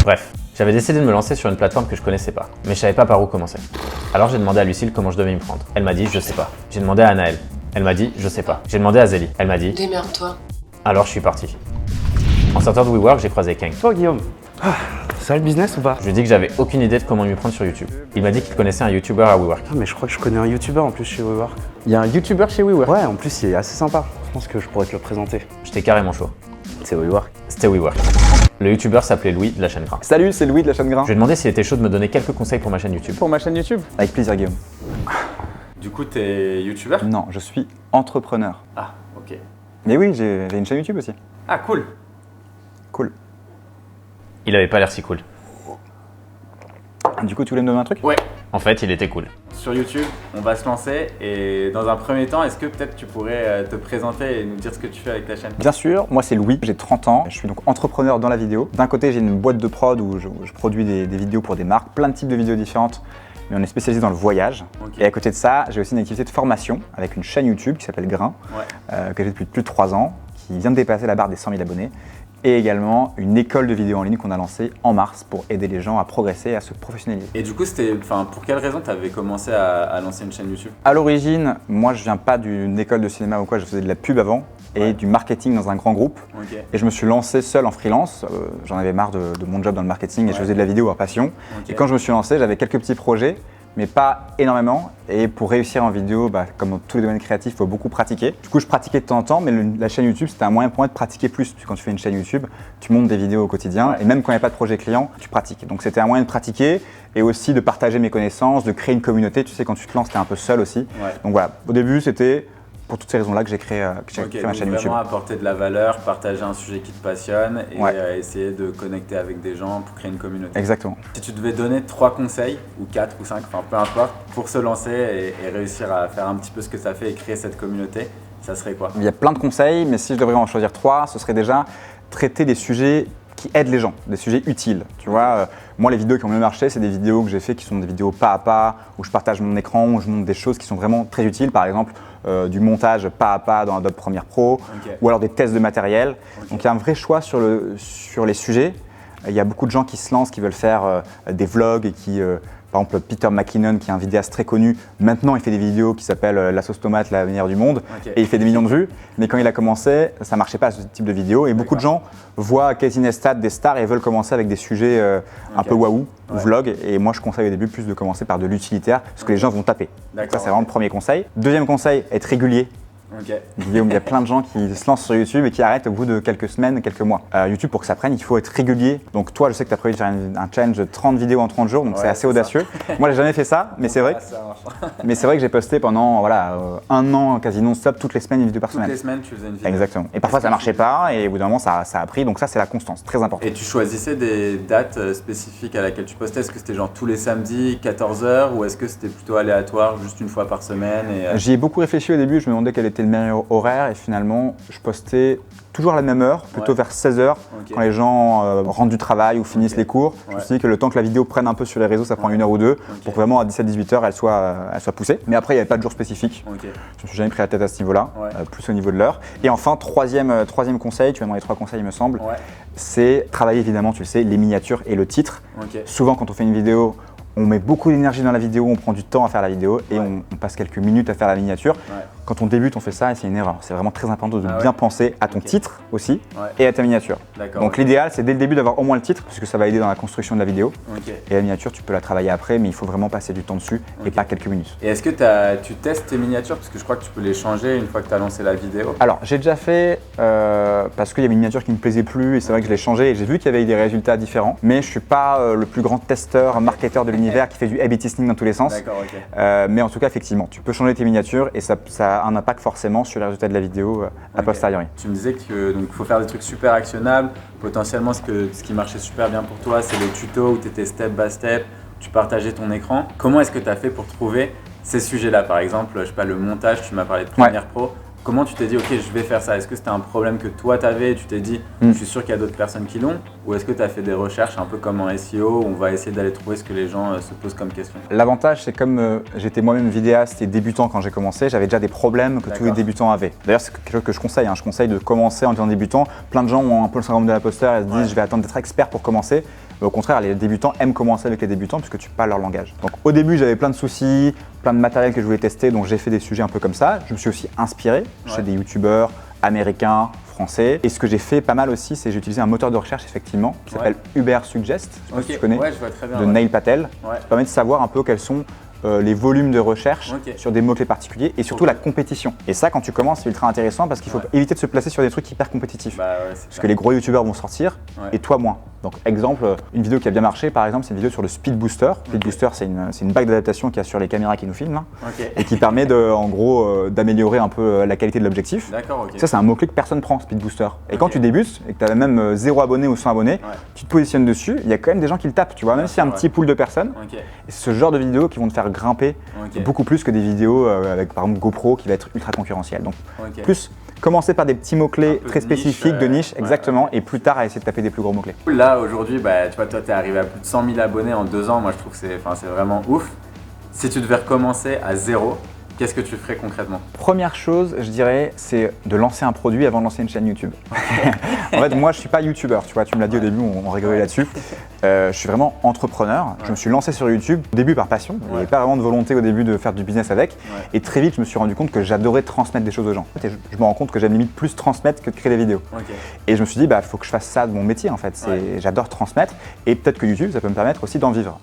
Bref, j'avais décidé de me lancer sur une plateforme que je connaissais pas, mais je savais pas par où commencer. Alors j'ai demandé à Lucille comment je devais m'y prendre. Elle m'a dit je sais pas. J'ai demandé à Anaël. Elle m'a dit je sais pas. J'ai demandé à Zélie. Elle m'a dit démerde-toi. alors je suis parti. En sortant de WeWork, j'ai croisé Kang. Toi Guillaume, ça va le business ou pas? Je lui ai dit que j'avais aucune idée de comment m'y prendre sur YouTube. Il m'a dit qu'il connaissait un YouTuber à WeWork. Ah, mais je crois que je connais un YouTuber en plus chez WeWork. Il y a un YouTuber chez WeWork. Ouais, en plus il est assez sympa. Je pense que je pourrais te le présenter. J'étais carrément chaud. C'est WeWork. C'était WeWork. Le YouTuber s'appelait Louis de la chaîne Grain. Salut, c'est Louis de la chaîne Grain. Je lui ai demandé s'il était chaud de me donner quelques conseils pour ma chaîne YouTube. Pour ma chaîne YouTube. Avec plaisir Guillaume. Du coup, t'es youtubeur? Non, je suis entrepreneur. Ah, ok. Mais oui, j'ai une chaîne YouTube aussi. Ah, cool. Cool. Il avait pas l'air si cool. Du coup, tu voulais me donner un truc? Ouais. En fait, il était cool. Sur YouTube, on va se lancer et dans un premier temps, est-ce que peut-être tu pourrais te présenter et nous dire ce que tu fais avec ta chaîne? Bien sûr, moi c'est Louis, j'ai 30 ans, je suis donc entrepreneur dans la vidéo. D'un côté, j'ai une boîte de prod où je produis des vidéos pour des marques, plein de types de vidéos différentes, mais on est spécialisé dans le voyage. Ok. Et à côté de ça, j'ai aussi une activité de formation avec une chaîne YouTube qui s'appelle Grain, que j'ai depuis plus de 3 ans, qui vient de dépasser la barre des 100 000 abonnés. Et également une école de vidéo en ligne qu'on a lancée en mars pour aider les gens à progresser et à se professionnaliser. Et du coup, pour quelle raison tu avais commencé à lancer une chaîne YouTube? À l'origine, moi je viens pas d'une école de cinéma ou quoi, je faisais de la pub avant et du marketing dans un grand groupe. Ok. Et je me suis lancé seul en freelance, j'en avais marre de mon job dans le marketing et je faisais de la vidéo par passion. Ok. Et quand je me suis lancé, j'avais quelques petits projets, mais pas énormément. Et pour réussir en vidéo, comme dans tous les domaines créatifs, il faut beaucoup pratiquer. Du coup, je pratiquais de temps en temps, mais la chaîne YouTube, c'était un moyen pour moi de pratiquer plus. Parce que quand tu fais une chaîne YouTube, tu montes des vidéos au quotidien, et même quand il n'y a pas de projet client, tu pratiques. Donc c'était un moyen de pratiquer et aussi de partager mes connaissances, de créer une communauté. Tu sais, quand tu te lances, tu es un peu seul aussi. Ouais. Donc voilà, au début, c'était pour toutes ces raisons-là que j'ai créé, Ok, ma donc chaîne YouTube. vraiment apporter de la valeur, partager un sujet qui te passionne et Ouais. essayer de connecter avec des gens pour créer une communauté. Exactement. Si tu devais donner 3 conseils, ou 4 ou 5, enfin peu importe, pour se lancer et réussir à faire un petit peu ce que ça fait et créer cette communauté, ça serait quoi? Il y a plein de conseils, mais si je devrais en choisir 3, ce serait déjà traiter des sujets qui aident les gens, des sujets utiles. Tu vois, moi, les vidéos qui ont mieux marché, c'est des vidéos que j'ai fait qui sont des vidéos pas à pas, où je partage mon écran, où je montre des choses qui sont vraiment très utiles. Par exemple, du montage pas à pas dans Adobe Premiere Pro, Ok. ou alors des tests de matériel. Ok. Donc, il y a un vrai choix sur les sujets. Il y a beaucoup de gens qui se lancent, qui veulent faire des vlogs et qui… par exemple, Peter McKinnon, qui est un vidéaste très connu, maintenant il fait des vidéos qui s'appellent La sauce tomate, la meilleure du monde, Ok. et il fait des millions de vues. Mais quand il a commencé, ça ne marchait pas ce type de vidéo. Et beaucoup de gens voient Casey Neistat, des stars, et veulent commencer avec des sujets un Ok. peu waouh, Ouais. vlog. Et moi, je conseille au début plus de commencer par de l'utilitaire, parce que les gens vont taper. Donc D'accord, ça, c'est vraiment le premier conseil. Deuxième conseil, être régulier. Ok. Guillaume, il y a plein de gens qui se lancent sur YouTube et qui arrêtent au bout de quelques semaines, quelques mois. YouTube, pour que ça prenne, il faut être régulier. Donc toi, je sais que tu as prévu de faire un challenge de 30 vidéos en 30 jours, donc Ouais, c'est assez c'est audacieux. Moi, j'ai jamais fait ça, mais c'est vrai, Ah, ça marche. mais c'est vrai que j'ai posté pendant un an quasi non-stop, toutes les semaines, une vidéo par Toutes semaine. les semaines, tu faisais une vidéo. Exactement. Et parfois, ça marchait pas, et au bout d'un moment, ça a pris. Donc ça, c'est la constance, très important. Et tu choisissais des dates spécifiques à laquelle tu postais? Est-ce que c'était genre tous les samedis, 14h, ou est-ce que c'était plutôt aléatoire, juste une fois par semaine J'y ai beaucoup réfléchi au début, je me demandais quel était le meilleur horaire, et finalement, je postais toujours à la même heure, plutôt Ouais. vers 16h, Ok. quand les gens rentrent du travail ou finissent Ok. les cours. Je me Ouais. suis dit que le temps que la vidéo prenne un peu sur les réseaux, ça prend 1 heure ou 2, pour que vraiment à 17-18h, elle soit poussée. Mais après, il n'y avait pas de jour spécifique. Ok. Je me suis jamais pris la tête à ce niveau-là, Ouais. plus au niveau de l'heure. Et enfin, troisième conseil, tu vas dans les 3 conseils, il me semble, Ouais. c'est travailler évidemment, tu le sais, les miniatures et le titre. Ok. Souvent, quand on fait une vidéo, on met beaucoup d'énergie dans la vidéo, on prend du temps à faire la vidéo et Ouais. on passe quelques minutes à faire la miniature. Ouais. Quand on débute, on fait ça et c'est une erreur. C'est vraiment très important de Ah ouais. bien penser à ton Ok. titre aussi Ouais. et à ta miniature. D'accord. Donc l'idéal, c'est dès le début d'avoir au moins le titre parce que ça va aider dans la construction de la vidéo. Ok. Et la miniature, tu peux la travailler après, mais il faut vraiment passer du temps dessus et Ok. pas quelques minutes. Et est-ce que tu testes tes miniatures? Parce que je crois que tu peux les changer une fois que tu as lancé la vidéo. Alors, j'ai déjà fait parce qu'il y avait une miniature qui ne me plaisait plus et c'est vrai que je l'ai changée et j'ai vu qu'il y avait eu des résultats différents. Mais je suis pas le plus grand testeur, marketeur de l'univers qui fait du A/B testing dans tous les sens. D'accord, ok. Mais en tout cas, effectivement, tu peux changer tes miniatures et ça a un impact forcément sur les résultats de la vidéo à Ok. posteriori. Tu me disais que donc faut faire des trucs super actionnables. Potentiellement, ce qui marchait super bien pour toi, c'est les tutos où tu étais step by step, tu partageais ton écran. Comment est-ce que tu as fait pour trouver ces sujets-là? Par exemple, je sais pas, le montage, tu m'as parlé de Premiere Pro. Comment tu t'es dit, ok, je vais faire ça? Est-ce que c'était un problème que toi t'avais et tu t'es dit, je suis sûr qu'il y a d'autres personnes qui l'ont? Ou est-ce que tu as fait des recherches un peu comme en SEO où on va essayer d'aller trouver ce que les gens se posent comme question? L'avantage, c'est comme j'étais moi-même vidéaste et débutant quand j'ai commencé, j'avais déjà des problèmes que tous les D'accord. débutants avaient. D'ailleurs, c'est quelque chose que je conseille. Je conseille de commencer en étant débutant. Plein de gens ont un peu le syndrome de l'imposteur et se disent, Ouais. je vais attendre d'être expert pour commencer. Mais au contraire, les débutants aiment commencer avec les débutants puisque tu parles leur langage. Donc au début, j'avais plein de soucis, plein de matériel que je voulais tester, donc j'ai fait des sujets un peu comme ça. Je me suis aussi inspiré chez des youtubeurs américains, français. Et ce que j'ai fait pas mal aussi, c'est j'ai utilisé un moteur de recherche effectivement qui s'appelle Ubersuggest, je sais pas si tu connais, je vois très bien, de Neil Patel. Ouais. Ça permet de savoir un peu quels sont les volumes de recherche sur des mots-clés particuliers et surtout la compétition. Et ça, quand tu commences, c'est ultra intéressant parce qu'il faut éviter de se placer sur des trucs hyper compétitifs. Parce que les gros youtubeurs vont sortir et toi moins. Donc exemple, une vidéo qui a bien marché par exemple, c'est une vidéo sur le Speed Booster. Speed Booster, c'est une bague d'adaptation qu'il y a sur les caméras qui nous filment là, et qui permet en gros d'améliorer un peu la qualité de l'objectif. Ça, c'est un mot-clé que personne prend, Speed Booster. Et quand tu débutes et que tu as même 0 abonnés ou 100 abonnés, tu te positionnes dessus, il y a quand même des gens qui le tapent, tu vois, même s'il y a un petit pool de personnes. Et c'est ce genre de vidéos qui vont te faire grimper beaucoup plus que des vidéos avec par exemple GoPro qui va être ultra concurrentiel. Donc plus commencer par des petits mots-clés très spécifiques de niche, exactement, et plus tard à essayer de taper des plus gros mots-clés. Là aujourd'hui, tu vois, toi tu es arrivé à plus de 100 000 abonnés en 2 ans, moi je trouve que c'est vraiment ouf. Si tu devais recommencer à 0, qu'est-ce que tu ferais concrètement? Première chose, je dirais, c'est de lancer un produit avant de lancer une chaîne YouTube. En fait, moi, je suis pas youtubeur, tu vois, tu me l'as dit au début, on rigolait là-dessus. Je suis vraiment entrepreneur. Je me suis lancé sur YouTube, au début par passion. Il n'y avait pas vraiment de volonté au début de faire du business avec. Et très vite, je me suis rendu compte que j'adorais transmettre des choses aux gens. Et je me rends compte que j'aime limite plus transmettre que de créer des vidéos. Et je me suis dit, il faut que je fasse ça de mon métier en fait. J'adore transmettre et peut-être que YouTube, ça peut me permettre aussi d'en vivre.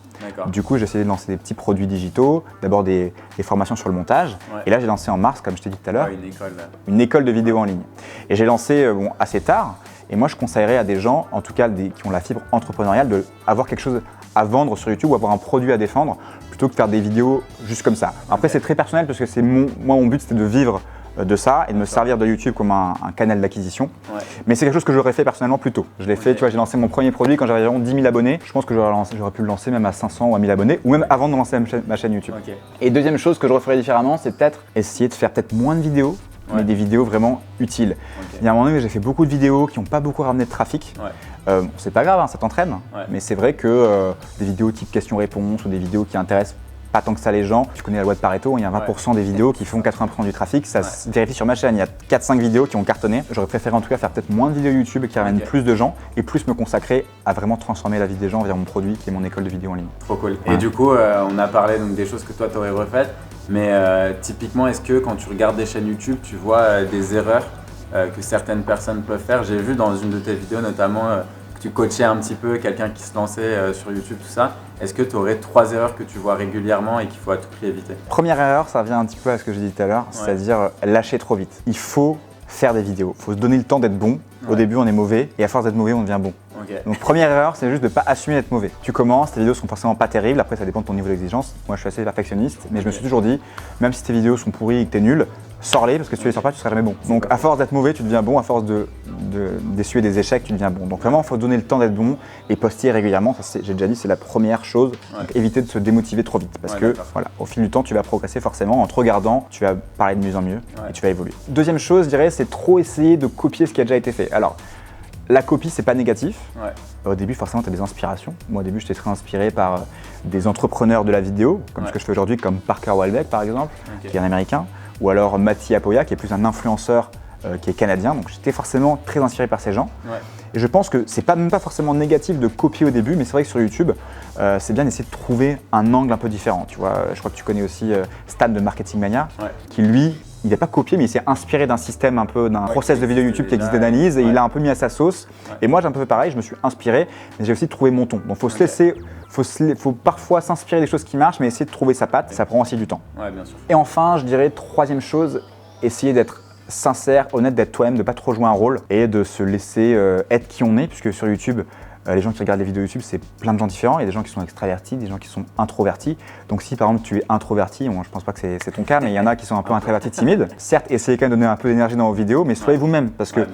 Du coup, j'ai essayé de lancer des petits produits digitaux, d'abord des formations sur le montage. Et là, j'ai lancé en mars, comme je t'ai dit tout à l'heure, une école de vidéo en ligne. Et j'ai lancé assez tard. Et moi, je conseillerais à des gens, en tout cas qui ont la fibre entrepreneuriale, d'avoir quelque chose à vendre sur YouTube ou avoir un produit à défendre plutôt que de faire des vidéos juste comme ça. Après, c'est très personnel parce que mon but, c'était de vivre de ça et de me servir de YouTube comme un canal d'acquisition. Mais c'est quelque chose que j'aurais fait personnellement plus tôt. Je l'ai fait, tu vois, j'ai lancé mon premier produit quand j'avais environ 10 000 abonnés. Je pense que j'aurais pu le lancer même à 500 ou à 1000 abonnés ou même avant de lancer ma chaîne YouTube. Et deuxième chose que je referais différemment, c'est peut-être essayer de faire peut-être moins de vidéos, mais des vidéos vraiment utiles. Il y a un moment donné, j'ai fait beaucoup de vidéos qui n'ont pas beaucoup ramené de trafic. C'est pas grave, hein, ça t'entraîne, mais c'est vrai que des vidéos type questions-réponses ou des vidéos qui intéressent pas tant que ça les gens. Tu connais la loi de Pareto, il y a 20% des vidéos qui font 80% du trafic. Ça se vérifie sur ma chaîne, il y a 4-5 vidéos qui ont cartonné. J'aurais préféré en tout cas faire peut-être moins de vidéos YouTube qui ramènent plus de gens et plus me consacrer à vraiment transformer la vie des gens via mon produit qui est mon école de vidéo en ligne. Trop cool. Et du coup, on a parlé donc, des choses que toi t'aurais refaites, mais typiquement, est-ce que quand tu regardes des chaînes YouTube, tu vois des erreurs que certaines personnes peuvent faire? J'ai vu dans une de tes vidéos notamment que tu coachais un petit peu quelqu'un qui se lançait sur YouTube, tout ça. Est-ce que tu aurais 3 erreurs que tu vois régulièrement et qu'il faut à tout prix éviter? Première erreur, ça revient un petit peu à ce que j'ai dit tout à l'heure, c'est-à-dire lâcher trop vite. Il faut faire des vidéos, il faut se donner le temps d'être bon. Au début, on est mauvais et à force d'être mauvais, on devient bon. Donc première erreur, c'est juste de ne pas assumer d'être mauvais. Tu commences, tes vidéos sont forcément pas terribles, après ça dépend de ton niveau d'exigence. Moi je suis assez perfectionniste, mais je me suis toujours dit, même si tes vidéos sont pourries et que tu es nul, sors-les parce que si tu les sors pas, tu seras jamais bon. Donc à force d'être mauvais, tu deviens bon, à force d'essuyer des échecs, tu deviens bon. Donc vraiment, il faut donner le temps d'être bon et poster régulièrement. J'ai déjà dit, c'est la première chose. Donc éviter de se démotiver trop vite parce que voilà, au fil du temps, tu vas progresser forcément. En te regardant, tu vas parler de mieux en mieux et tu vas évoluer. Deuxième chose, je dirais, c'est trop essayer de copier ce qui a déjà été fait. Alors, la copie, c'est pas négatif. Au début, forcément, tu as des inspirations. Moi, au début, j'étais très inspiré par des entrepreneurs de la vidéo, comme ce que je fais aujourd'hui, comme Parker Walbeck, par exemple, qui est un Américain, ou alors Matti Apoya, qui est plus un influenceur qui est canadien. Donc, j'étais forcément très inspiré par ces gens. Et je pense que c'est même pas forcément négatif de copier au début, mais c'est vrai que sur YouTube, c'est bien d'essayer de trouver un angle un peu différent. Tu vois, je crois que tu connais aussi Stan de Marketing Mania, qui lui, il n'a pas copié, mais il s'est inspiré d'un système un peu, d'un process de vidéo YouTube qui existe d'analyse et il l'a un peu mis à sa sauce. Et moi, j'ai un peu fait pareil, je me suis inspiré, mais j'ai aussi trouvé mon ton. Donc, il faut se laisser, faut parfois s'inspirer des choses qui marchent, mais essayer de trouver sa patte, ça prend aussi du temps. Bien sûr. Et enfin, je dirais, troisième chose, essayer d'être sincère, honnête, d'être toi-même, de ne pas trop jouer un rôle et de se laisser être qui on est, puisque sur YouTube, les gens qui regardent les vidéos YouTube, c'est plein de gens différents. Il y a des gens qui sont extravertis, des gens qui sont introvertis. Donc si par exemple tu es introverti, bon, je pense pas que c'est ton cas, mais il y en a qui sont un peu introvertis, timides. Certes, essayez quand même de donner un peu d'énergie dans vos vidéos, mais soyez vous-même. Parce que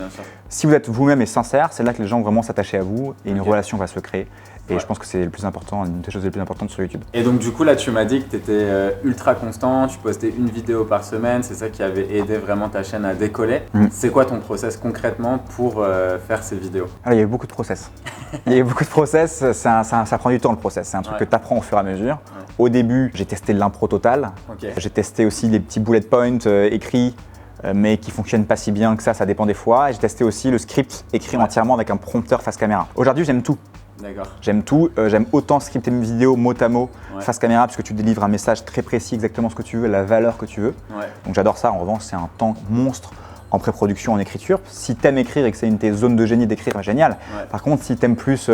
si vous êtes vous-même et sincère, c'est là que les gens vont vraiment s'attacher à vous et une relation va se créer. Et je pense que c'est le plus important, une des choses les plus importantes sur YouTube. Et donc du coup là tu m'as dit que tu étais ultra constant, tu postais une vidéo par semaine, c'est ça qui avait aidé vraiment ta chaîne à décoller. C'est quoi ton process concrètement pour faire ces vidéos? Alors, il y a eu beaucoup de process. Il y a eu beaucoup de process, ça prend du temps le process, c'est un truc que tu apprends au fur et à mesure. Au début, j'ai testé l'impro totale, j'ai testé aussi les petits bullet points écrits, mais qui fonctionnent pas si bien que ça dépend des fois. Et j'ai testé aussi le script écrit entièrement avec un prompteur face caméra. Aujourd'hui, j'aime tout. D'accord. J'aime tout. J'aime autant scripter mes vidéos mot à mot, Ouais. face caméra, parce que tu délivres un message très précis, exactement ce que tu veux, la valeur que tu veux. Ouais. Donc j'adore ça. En revanche, c'est un temps monstre en pré-production, en écriture. Si t'aimes écrire et que c'est une de tes zones de génie d'écrire, génial. Ouais. Par contre, si t'aimes plus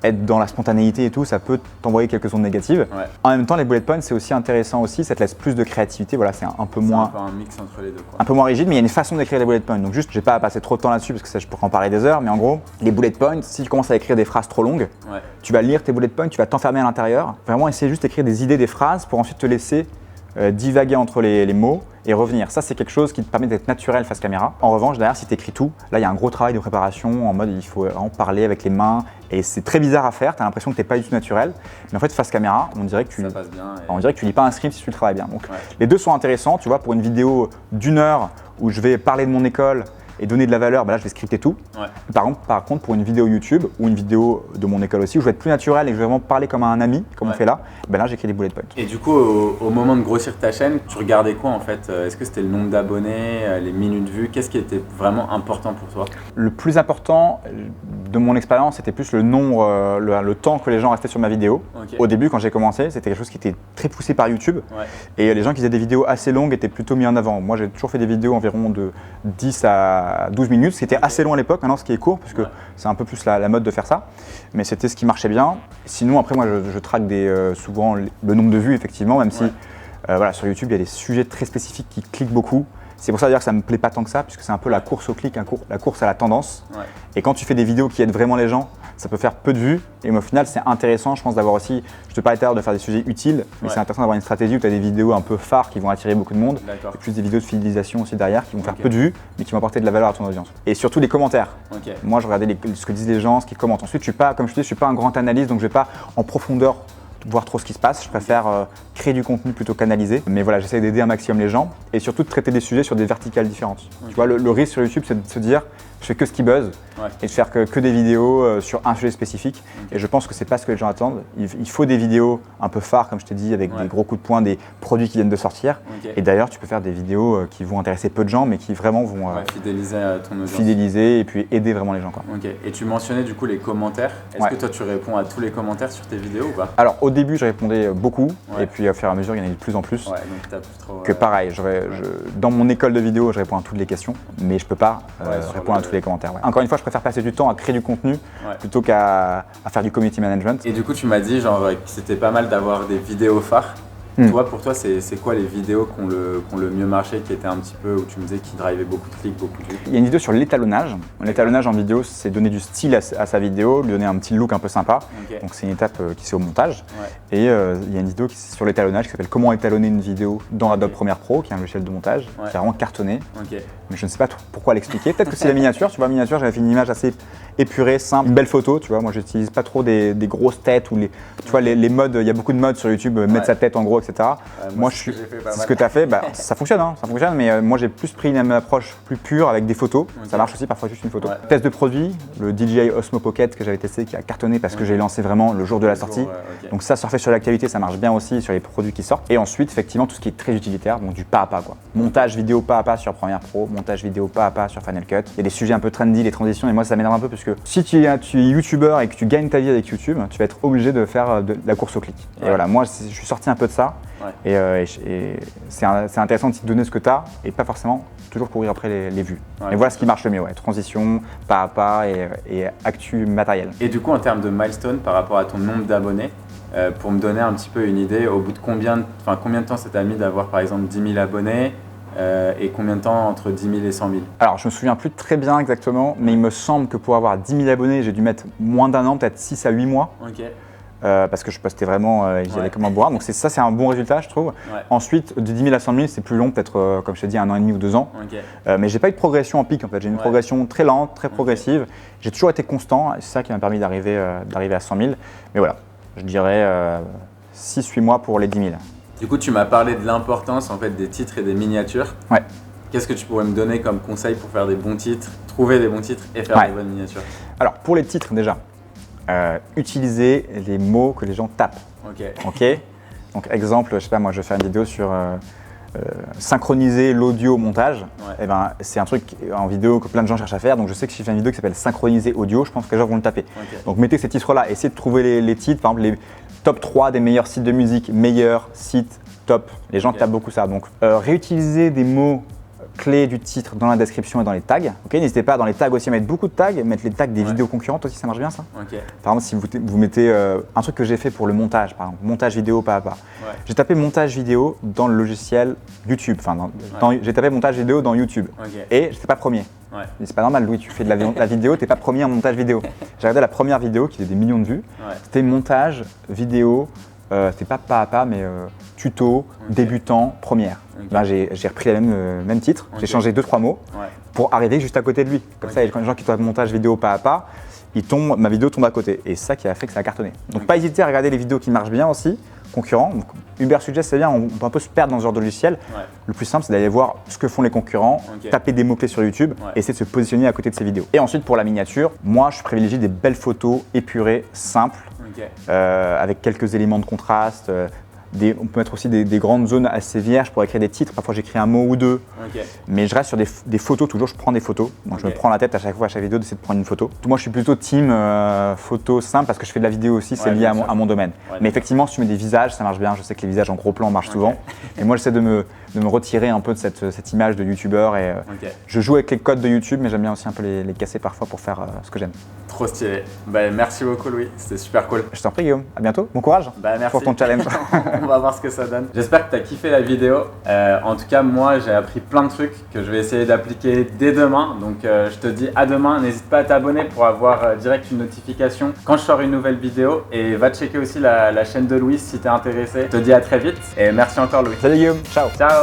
être dans la spontanéité et tout, ça peut t'envoyer quelques ondes négatives. Ouais. En même temps, les bullet points, c'est aussi intéressant aussi. Ça te laisse plus de créativité. Voilà, c'est un peu C'est moins. un peu un mix entre les deux, quoi. Un peu moins rigide, mais il y a une façon d'écrire les bullet points. Donc juste, j'ai pas à passer trop de temps là-dessus parce que ça, je pourrais en parler des heures. Mais en gros, les bullet points, si tu commences à écrire des phrases trop longues, Ouais. tu vas lire tes bullet points, tu vas t'enfermer à l'intérieur. Vraiment essayer juste d'écrire des idées, des phrases pour ensuite te laisser divaguer entre les mots et revenir. Ça, c'est quelque chose qui te permet d'être naturel face caméra. En revanche, derrière, si tu écris tout, là, il y a un gros travail de préparation en mode il faut vraiment parler avec les mains et c'est très bizarre à faire. Tu as l'impression que tu n'es pas du tout naturel. Mais en fait, face caméra, on dirait que tu Ça passe bien. on dirait que tu lis pas un script si tu le travailles bien. Donc Ouais. les deux sont intéressants. Tu vois, pour une vidéo d'1 heure où je vais parler de mon école et donner de la valeur, bah là je vais scripter tout. Ouais. Par contre, pour une vidéo YouTube ou une vidéo de mon école aussi, où je vais être plus naturel et que je vais vraiment parler comme à un ami, comme on Ouais. fait là, bah là j'écris des bullet points. Et du coup, au moment de grossir ta chaîne, tu regardais quoi en fait? Est-ce que c'était le nombre d'abonnés, les minutes vues? Qu'est-ce qui était vraiment important pour toi? Le plus important de mon expérience, c'était plus le nombre, le temps que les gens restaient sur ma vidéo. Ok. Au début, quand j'ai commencé, c'était quelque chose qui était très poussé par YouTube. Ouais. Et les gens qui faisaient des vidéos assez longues étaient plutôt mis en avant. Moi, j'ai toujours fait des vidéos environ de 10 à 12 minutes, ce qui était assez long à l'époque. Maintenant, ce qui est court, parce que Ouais. c'est un peu plus la mode de faire ça. Mais c'était ce qui marchait bien. Sinon, après, moi, je traque souvent le nombre de vues, effectivement, même si Ouais. voilà, sur YouTube, il y a des sujets très spécifiques qui cliquent beaucoup. C'est pour ça d'ailleurs que ça me plaît pas tant que ça, puisque c'est un peu la course au clic, la course à la tendance. Ouais. Et quand tu fais des vidéos qui aident vraiment les gens, ça peut faire peu de vues. Et au final, c'est intéressant, je pense, d'avoir aussi, je te parlais tout à l'heure de faire des sujets utiles, mais Ouais. c'est intéressant d'avoir une stratégie où tu as des vidéos un peu phares qui vont attirer beaucoup de monde, D'accord. et plus des vidéos de fidélisation aussi derrière qui vont faire Ok. peu de vues, mais qui vont apporter de la valeur à ton audience. Et surtout les commentaires. Ok. Moi, je regardais ce que disent les gens, ce qu'ils commentent. Ensuite, je suis pas, comme je te dis, je suis pas un grand analyste, donc je vais pas en profondeur voir trop ce qui se passe. Je préfère créer du contenu plutôt qu'analyser. Mais voilà, j'essaie d'aider un maximum les gens et surtout de traiter des sujets sur des verticales différentes. Ok. Tu vois, le risque sur YouTube, c'est de se dire, je fais que ce qui buzz Ouais. et de faire que des vidéos sur un sujet spécifique. Ok. Et je pense que c'est pas ce que les gens attendent. Il faut des vidéos un peu phares, comme je t'ai dit, avec Ouais. des gros coups de poing, des produits qui viennent de sortir. Ok. Et d'ailleurs, tu peux faire des vidéos qui vont intéresser peu de gens, mais qui vraiment vont Ouais, fidéliser à ton audience. fidéliser et puis aider vraiment les gens, quoi. Ok. Et tu mentionnais du coup les commentaires. Est-ce Ouais. que toi tu réponds à tous les commentaires sur tes vidéos ou pas? Alors au début, je répondais beaucoup, Ouais. et puis au fur et à mesure, il y en a eu de plus en plus. Ouais, donc t'as plus trop. Que pareil, dans mon école de vidéo, je réponds à toutes les questions, mais je peux pas sur répondre à le- tous les commentaires. Ouais. Encore une fois, je préfère passer du temps à créer du contenu Ouais. plutôt qu'à faire du community management. Et du coup, tu m'as dit genre que c'était pas mal d'avoir des vidéos phares. Hmm. Toi, pour toi, c'est quoi les vidéos qui ont le mieux marché, qui étaient un petit peu, où tu me disais qui drivaient beaucoup de clics, beaucoup de vues? Il y a une vidéo sur l'étalonnage. L'étalonnage en vidéo, c'est donner du style à sa vidéo, lui donner un petit look un peu sympa. Ok. Donc c'est une étape qui c'est au montage. Ouais. Et il y a une vidéo sur l'étalonnage qui s'appelle Comment étalonner une vidéo dans Adobe Ok. Premiere Pro, qui est un logiciel de montage, Ouais. qui a vraiment cartonné. Ok. Mais je ne sais pas pourquoi l'expliquer. Peut-être que c'est la miniature. Tu vois, la miniature, j'avais fait une image assez épurée, simple, une belle photo. Tu vois, moi, j'utilise pas trop des grosses têtes ou tu vois, les modes. Il y a beaucoup de modes sur YouTube, Ouais. mettre sa tête en gros, etc. Moi, c'est ce que j'ai fait pas c'est ce mal. que tu as fait. Bah, ça fonctionne, hein, ça fonctionne. Mais moi, j'ai plus pris une approche plus pure avec des photos. Ok. Ça marche aussi parfois juste une photo. Ouais. Test de produit, le DJI Osmo Pocket que j'avais testé, qui a cartonné parce que Ok. j'ai lancé vraiment le jour de la sortie. Ok. Donc ça, surfer sur l'actualité, ça marche bien aussi sur les produits qui sortent. Et ensuite, effectivement, tout ce qui est très utilitaire, donc du pas à pas, quoi. Montage vidéo pas à pas sur Premiere Pro, montage vidéo pas à pas sur Final Cut. Il y a des sujets un peu trendy, les transitions, et moi ça m'énerve un peu parce que si tu es youtubeur et que tu gagnes ta vie avec YouTube, tu vas être obligé de faire de la course au clic. Et Ouais. voilà, moi je suis sorti un peu de ça. Ouais. Et c'est intéressant de te donner ce que tu as et pas forcément toujours courir après les vues. Ouais, et voilà ce qui marche le mieux, ouais. Transition, pas à pas et actu matériel. Et du coup, en termes de milestone par rapport à ton nombre d'abonnés, pour me donner un petit peu une idée, au bout de combien de temps ça t'a mis d'avoir par exemple 10 000 abonnés et combien de temps entre 10 000 et 100 000? Alors, je me souviens plus très bien exactement, mais il me semble que pour avoir 10 000 abonnés, j'ai dû mettre moins d'un an, peut-être 6 à 8 mois, Ok. parce que je postais vraiment, j'y allais comme un bourrin. Donc ça, c'est un bon résultat, je trouve. Ouais. Ensuite, de 10 000 à 100 000, c'est plus long, peut-être, comme je t'ai dit, 1 an et demi ou 2 ans. Ok. Mais j'ai pas eu de progression en pic, en fait. J'ai une Ouais. progression très lente, très progressive. J'ai toujours été constant, et c'est ça qui m'a permis d'arriver à 100 000. Mais voilà, je dirais 6-8 mois pour les 10 000. Du coup, tu m'as parlé de l'importance en fait des titres et des miniatures. Ouais. Qu'est-ce que tu pourrais me donner comme conseil pour faire des bons titres, trouver des bons titres et faire Ouais. des bonnes miniatures? Alors, pour les titres, déjà, utilisez les mots que les gens tapent. Ok. Ok. Donc exemple, je sais pas, moi je vais faire une vidéo sur synchroniser l'audio au montage, Ouais. eh ben, c'est un truc en vidéo que plein de gens cherchent à faire. Donc je sais que si je fais une vidéo qui s'appelle synchroniser audio, je pense que les gens vont le taper. Ok. Donc mettez ces titres-là, essayez de trouver les titres, par exemple les top 3 des meilleurs sites de musique, meilleurs sites, top. Les gens Ok. tapent beaucoup ça. Donc réutiliser des mots clés du titre dans la description et dans les tags. Ok, n'hésitez pas dans les tags aussi à mettre beaucoup de tags, mettre les tags des Ouais. vidéos concurrentes aussi, ça marche bien ça. Ok. Par exemple, si vous mettez un truc que j'ai fait pour le montage, par exemple, montage vidéo pas à pas. Ouais. J'ai tapé montage vidéo dans le logiciel YouTube. Enfin, j'ai tapé montage vidéo dans YouTube. Ok. Et j'étais pas premier. Ouais. Mais c'est pas normal, Louis, tu fais de la vidéo, t'es pas premier en montage vidéo. J'ai regardé la première vidéo qui avait des millions de vues. Ouais. C'était montage vidéo, c'était pas à pas, mais tuto, Ok. débutant, première. Ok. Ben, j'ai repris le même titre, Ok. j'ai changé 2-3 mots Ouais. pour arriver juste à côté de lui. Comme Ok. ça, quand les gens qui tapent montage vidéo pas à pas, ma vidéo tombe à côté. Et c'est ça qui a fait que ça a cartonné. Donc Ok. pas hésiter à regarder les vidéos qui marchent bien aussi, concurrents. Donc, Uber Suggest, c'est bien, on peut un peu se perdre dans ce genre de logiciel. Ouais. Le plus simple, c'est d'aller voir ce que font les concurrents, Ok. taper des mots-clés sur YouTube, Ouais. essayer de se positionner à côté de ces vidéos. Et ensuite, pour la miniature, moi, je privilégie des belles photos épurées, simples, Ok. avec quelques éléments de contraste. On peut mettre aussi des grandes zones assez vierges pour écrire des titres. Parfois, j'écris un mot ou deux. Ok. Mais je reste sur des photos, toujours je prends des photos. Donc je me Ok. prends la tête à chaque fois, à chaque vidéo, d'essayer de prendre une photo. Moi je suis plutôt team photo simple parce que je fais de la vidéo aussi, c'est Ouais, lié bien à sûr. mon domaine. Ouais, Mais d'accord. effectivement, si tu mets des visages, ça marche bien. Je sais que les visages en gros plan marchent souvent. Et moi j'essaie de me retirer un peu de cette image de youtubeur. Et Ok. je joue avec les codes de YouTube, mais j'aime bien aussi un peu les casser parfois pour faire ce que j'aime. Trop stylé. Bah, merci beaucoup, Louis. C'était super cool. Je t'en prie Guillaume, à bientôt, bon courage Bah, merci. pour ton challenge. On va voir ce que ça donne. J'espère que tu as kiffé la vidéo. En tout cas, moi, j'ai appris plein de trucs que je vais essayer d'appliquer dès demain. Donc, je te dis à demain. N'hésite pas à t'abonner pour avoir direct une notification quand je sors une nouvelle vidéo. Et va checker aussi la chaîne de Louis si tu es intéressé. Je te dis à très vite et merci encore, Louis. Salut Guillaume, ciao. Ciao.